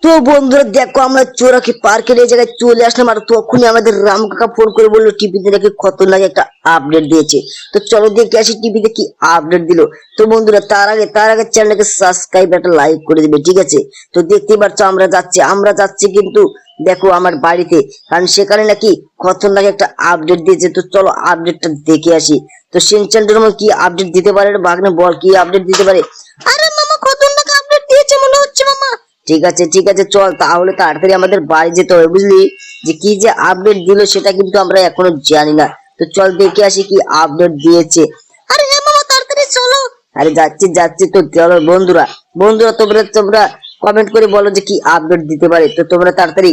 তো বন্ধুরা দেখো আমরা চোরাকি পার্কের এই জায়গায় চলে আসলাম আর তখনই আমাদের রাম কাকা ফোন করে বললো টিভিতে নাকি খতরনাক একটা আপডেট দিয়েছে। তো চলো দেখে আসি টিভিতে কি আপডেট দিল। তো বন্ধুরা তার আগে চ্যানেলটাকে সাবস্ক্রাইব একটা লাইক করে দিবে, ঠিক আছে? তো দেখতেই পাচ্ছ আমরা যাচ্ছি কিন্তু দেখো আমার বাড়িতে, কারণ সেখানে নাকি খতরনাক একটা আপডেট দিয়েছে। তো চলো আপডেটটা দেখে আসি। তো সিনচ্যানের মধ্যে কি আপডেট দিতে পারে রে ভাগ্নে, বল কি আপডেট দিতে পারে? আরে মামা খতরনাক আপডেট দিয়েছে মনে হচ্ছে মামা। ঠিক আছে চল তাহলে তাড়াতাড়ি আমাদের বাড়ি যেতে হবে, বুঝলি? যে কি যে আপডেট দিল সেটা কিন্তু আমরা এখনো জানি না। তো চল দেখে আসি কি আপডেট দিয়েছে। আরে হ্যাঁ মামা তাড়াতাড়ি চলো। আরে যাচ্ছি তো চলো বন্ধুরা। বন্ধুরা তোমরা কমেন্ট করে বলো যে কি আপডেট দিতে পারে। তো তোমরা তাড়াতাড়ি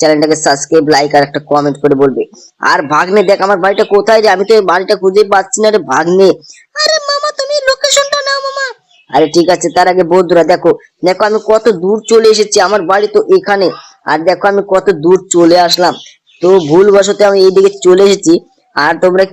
চ্যানেলটাকে সাবস্ক্রাইব লাইক আর একটা কমেন্ট করে বলবে। আর ভাগ্নে দেখ আমার বাড়িটা কোথায় রে, আমি তো এই বাড়িটা খুঁজে পাচ্ছি না রে ভাগ্নে। আরে মামা তুমি লোকেশনটা নাও মামা। আরে ঠিক আছে, তার আগে বন্ধুরা দেখো দেখো আমি কত দূর চলে এসেছি, আমার বাড়ি তো এখানে। আর দেখো আমি কত দূর চলে আসলাম। তো ভুলবশত আমি এইদিকে চলে এসেছি। আর তোমরা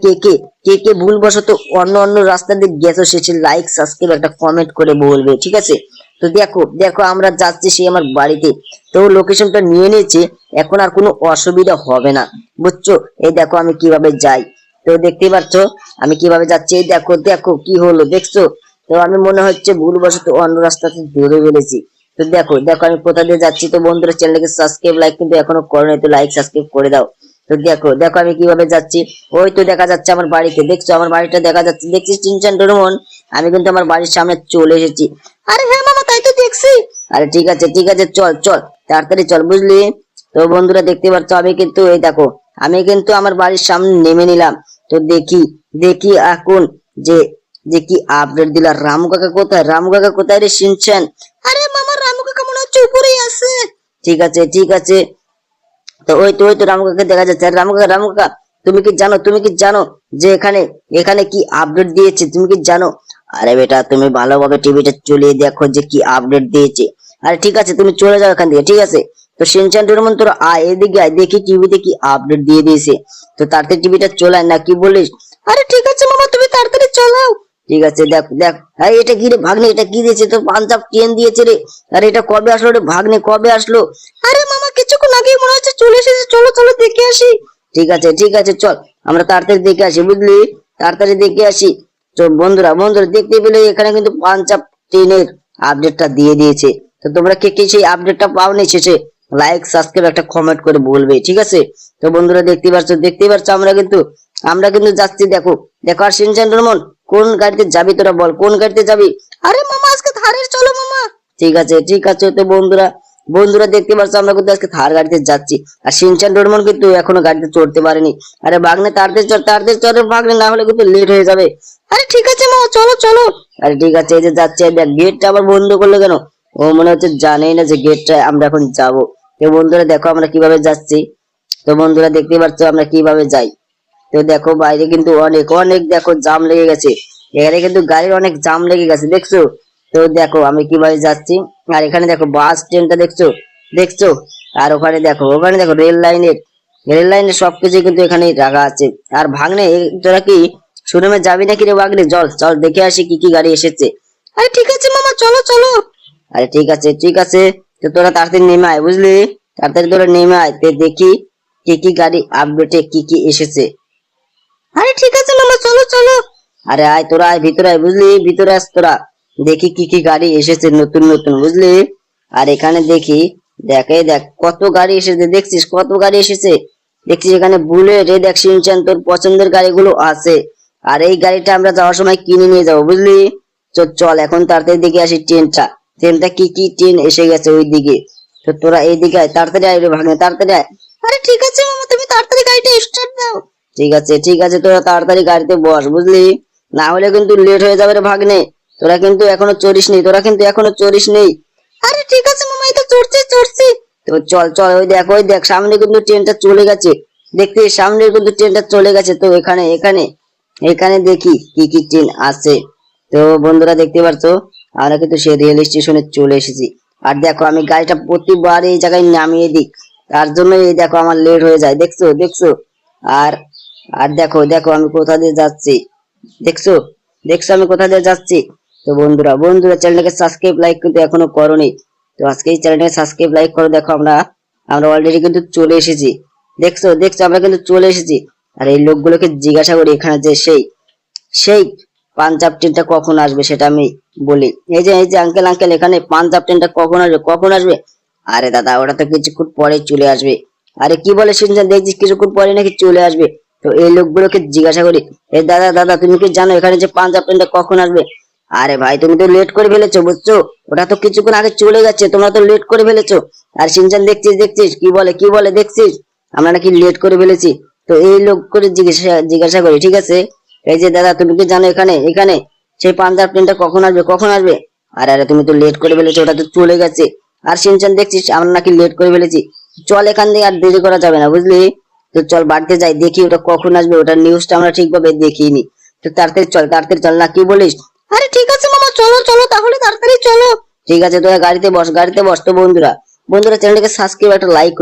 কে ভুলবশত অন্য অন্য রাস্তা দিয়ে গেছো সেটা লাইক সাবস্ক্রাইব একটা কমেন্ট করে বলবে, ঠিক আছে? তো দেখো আমরা যাচ্ছি সেই আমার বাড়িতে। তো লোকেশনটা নিয়ে নিয়েছে, এখন আর কোনো অসুবিধা হবে না, বুঝছো? এই দেখো আমি কিভাবে যাই। তো দেখতেই পাচ্ছ আমি কিভাবে যাচ্ছি। এই দেখো কি হলো দেখছো? তো আমি মনে হচ্ছে ভুলবশত অন্য রাস্তাতে ধরে ফেলেছি। তো দেখো আমি কোথা দিয়ে যাচ্ছি। তো বন্ধুরা চ্যানেলকে সাবস্ক্রাইব লাইক কিন্তু এখনো করো নাই, তো লাইক সাবস্ক্রাইব করে দাও। তো দেখো আমি কিভাবে যাচ্ছি। ওই তো দেখা যাচ্ছে আমার বাড়িতে, দেখছো আমার বাড়িটা দেখা যাচ্ছে, দেখছিস চিনচান ডোরেমন? আমি কিন্তু আমার বাড়ির সামনে চলে এসেছি। আরে হ্যাঁ মামা তাই তো দেখছি। আরে ঠিক আছে চল তাড়াতাড়ি চল, বুঝলি? তো বন্ধুরা দেখতে পাচ্ছ আমি কিন্তু এই দেখো আমি কিন্তু আমার বাড়ির সামনে নেমে নিলাম। তো দেখি এখন যে যে কি আপডেট দিল। আর রামু কাকা কোথায় রে শিনচান? আরে মামা রামু কাকা মনে হচ্ছে উপরেই আছে। ঠিক আছে তো ওই তো রামু কাকা দেখা যাচ্ছে। আর রামু কাকা তুমি কি জানো যে এখানে কি আপডেট দিয়েছে, তুমি কি জানো? আরে বেটা তুমি ভালোভাবে টিভিটা চলিয়ে দেখো যে কি আপডেট দিয়েছে। আরে ঠিক আছে তুমি চলে যাও এখান থেকে, ঠিক আছে? তো শিনচান ডোরেমন তোরা আয় এদিকে আয়, দেখি টিভিতে কি আপডেট দিয়ে দিয়েছে। তো তাড়াতাড়ি টিভিটা চলায় না, কি বলিস? আরে ঠিক আছে মামা তুমি তাড়াতাড়ি চলাও। ঠিক আছে দেখ আরে এটা কি রে ভাগ্নে, এটা কি দিয়েছে? তো পাঞ্জাব ট্রেন দিয়েছে রে। আরে এটা কবে আসলো রে ভাগ্নে, কবে আসলো? আরে মামা কিছুক্ষণ আগে মনে হচ্ছে চলে এসেছে, চলো দেখে আসি। ঠিক আছে চল আমরা তাড়াতাড়ি দেখে আসি, বুঝলি? তাড়াতাড়ি দেখে আসি। তো বন্ধুরা দেখতে পেলে এখানে কিন্তু পাঞ্জাব ট্রেনের আপডেটটা দিয়ে দিয়েছে। তো তোমরা কে সেই আপডেটটা পাওনি শেষে লাইক সাবস্ক্রাইব একটা কমেন্ট করে বলবে, ঠিক আছে? তো বন্ধুরা দেখতেই পাচ্ছ আমরা কিন্তু যাচ্ছি। দেখো আর শিনচান ডোরেমন কোন গাড়িতে যাবি তোরা বল, কোন গাড়িতে যাবি? আরে মামা আজকে থারের চলো মামা। ঠিক আছে তো বন্ধুরা দেখতে পাচ্ছ আমরা কিন্তু আজকে থার গাড়িতে যাচ্ছি। আর শিনচান ডোরেমন কিন্তু এখনো গাড়িতে চড়তে পারেনি। আরে ভাগ্নে তাড়াতাড়ি চড় ভাগ্নে, না হলে কিন্তু লেট হয়ে যাবে। আরে ঠিক আছে মামা চলো। আরে ঠিক আছে এই যে যাচ্ছে, দেখ গেটটা আবার বন্ধ করলো কেন? ও মনে হচ্ছে জানেই না যে গেটটা আমরা এখন যাব। তো বন্ধুরা দেখো আমরা কিভাবে যাচ্ছি। তো বন্ধুরা দেখতেই পাচ্ছ আমরা কিভাবে যাই। তো দেখো বাইরে কিন্তু অনেক অনেক দেখো জাম লেগে গেছে। এখানে কিন্তু গাড়ির অনেক জাম লেগে গেছে, দেখছো? তো দেখো আমি কিভাবে যাচ্ছি। আর এখানে দেখো বাস ট্রেনটা দেখছো? আর ওখানে দেখো রেল লাইনের সবকিছু কিন্তু এখানে রাখা আছে। আর ভাগ্নে তোরা কি শোরুমে যাবি নাকি রে ভাগ্নে? চল দেখে আসি কি কি গাড়ি এসেছে। আরে ঠিক আছে মামা চলো। আরে ঠিক আছে তো তোরা তাড়াতাড়ি নেমে আয়, বুঝলি? তাড়াতাড়ি তোরা নেমে আয়, তো দেখি কি কি গাড়ি আপডেটে কি এসেছে। আরে ঠিক আছে মামা চলো। আরে আয় তোরা আয়, ভিতরে আয়, বুঝলি? ভিতরে আস তোরা, দেখি কি কি গাড়ি এসেছে নতুন নতুন, বুঝলি? আর এখানে দেখ কত গাড়ি এসেছে, দেখছিস কত গাড়ি এসেছে? দেখছিস এখানে বুলেট, এই দেখ শিনচান তোর পছন্দের গাড়িগুলো আছে। আর এই গাড়িটা আমরা যাওয়ার সময় কিনে নিয়ে যাবো, বুঝলি? চল এখন তাড়াতাড়ি দেখে আসি ট্রেনটা কি ট্রেন এসে গেছে ওই দিকে। তো তোরা এইদিকে আয়, তাড়াতাড়ি আয় রে ভাগ্নে, তাড়াতাড়ি আয়। আরে ঠিক আছে মামা তুমি তাড়াতাড়ি গাড়িটা স্টার্ট দাও। ঠিক আছে তোরা তাড়াতাড়ি গাড়িতে বস, বুঝলি? না হলে কিন্তু লেট হয়ে যাবে রে ভাগ্নে। তোরা কিন্তু এখনো চড়িসনি। আরে ঠিক আছে মামা এই তো চড়ছি। তো চল ওই দেখ সামনে কিন্তু ট্রেনটা চলে গেছে। দেখতে সামনে কিন্তু ট্রেনটা চলে গেছে। তো এখানে দেখি কি ট্রেন আছে। তো বন্ধুরা দেখতে পাচ্ছ আমরা কিন্তু সেই রেল স্টেশনে চলে এসেছি। আর দেখো আমি গাড়িটা প্রতিবার এই জায়গায় নামিয়ে দিই, তার জন্য এই দেখো আমার লেট হয়ে যায়, দেখছো? আর আর দেখো আমি কোথা দিয়ে যাচ্ছি, দেখছো আমি কোথা দিয়ে যাচ্ছি। তো বন্ধুরা চ্যানেলটাকে সাবস্ক্রাইব লাইক কিন্তু এখনো করোনি। তো তো আজকে এই চ্যানেলটাকে সাবস্ক্রাইব লাইক করো। দেখো আমরা অলরেডি কিন্তু চলে এসেছি। দেখছো দেখছো আমরা কিন্তু চলে এসেছি। আর এই লোকগুলোকে জিজ্ঞাসা করি এখানে যে সেই সেই পাঞ্জাব ট্রেনটা কখন আসবে সেটা আমি বলি। এই যে আঙ্কেল আঙ্কেল এখানে পাঞ্জাব ট্রেনটা কখন আসবে? আরে দাদা ওটা তো কিছুক্ষণ পরে চলে আসবে। আরে কি বলে শুনছেন, দেখছিস কিছুক্ষণ পরে নাকি চলে আসবে। তো এই লোকগুলোকে জিজ্ঞাসা করি, এই দাদা দাদা তুমি কি জানো এখানে যে পাঞ্জাব ট্রেনটা কখন আসবে? আরে ভাই তুমি তো লেট করে ফেলেছো বুঝছো, ওটা তো কিছুক্ষণ আগে চলে গেছে, তোমরা তো লেট করে ফেলেছো। আর সিনচান দেখছিস কি বলে দেখছিস আমরা নাকি লেট করে ফেলেছি। তো এই লোক করে জিজ্ঞাসা করি, ঠিক আছে এই যে দাদা তুমি কি জানো এখানে এখানে সেই পাঞ্জাব ট্রেনটা কখন আসবে? আরে তুমি তো লেট করে ফেলেছো, ওটা তো চলে গেছে। আর সিনচান দেখছিস আমরা নাকি লেট করে ফেলেছি। চল এখান থেকে আর দেরি করা যাবে না বুঝলি। তো চল বাড়িতে যাই, দেখি ওটা কখন আসবে, ওটার নিউজটা আমরা ঠিকভাবে দেখিনি। তো তাড়াতাড়ি চল না কি বলিস? আরে ঠিক আছে মামা, চলো চলো তাহলে তাড়াতাড়ি চলো। ঠিক আছে তোরা গাড়িতে বস। তো বন্ধুরা চ্যানেলটাকে সাবস্ক্রাইব একটা লাইক